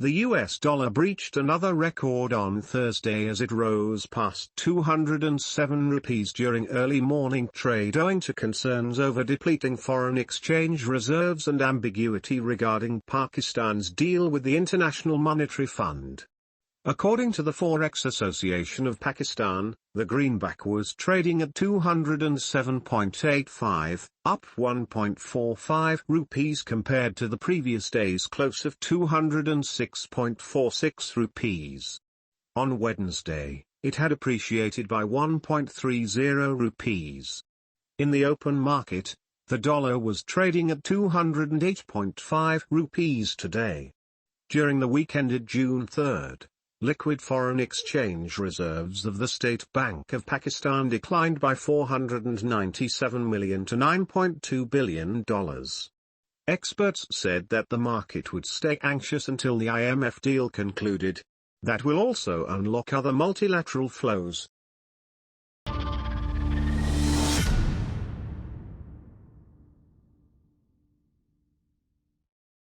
The US dollar breached another record on Thursday as it rose past 207 rupees during early morning trade owing to concerns over depleting foreign exchange reserves and ambiguity regarding Pakistan's deal with the International Monetary Fund. According to the Forex Association of Pakistan, the Greenback was trading at 207.85, up 1.45 rupees compared to the previous day's close of 206.46 rupees. On Wednesday, it had appreciated by 1.30 rupees. In the open market, the dollar was trading at 208.5 rupees today. During the week ended June 3, liquid foreign exchange reserves of the State Bank of Pakistan declined by $497 million to $9.2 billion. Experts said that the market would stay anxious until the IMF deal concluded. That will also unlock other multilateral flows,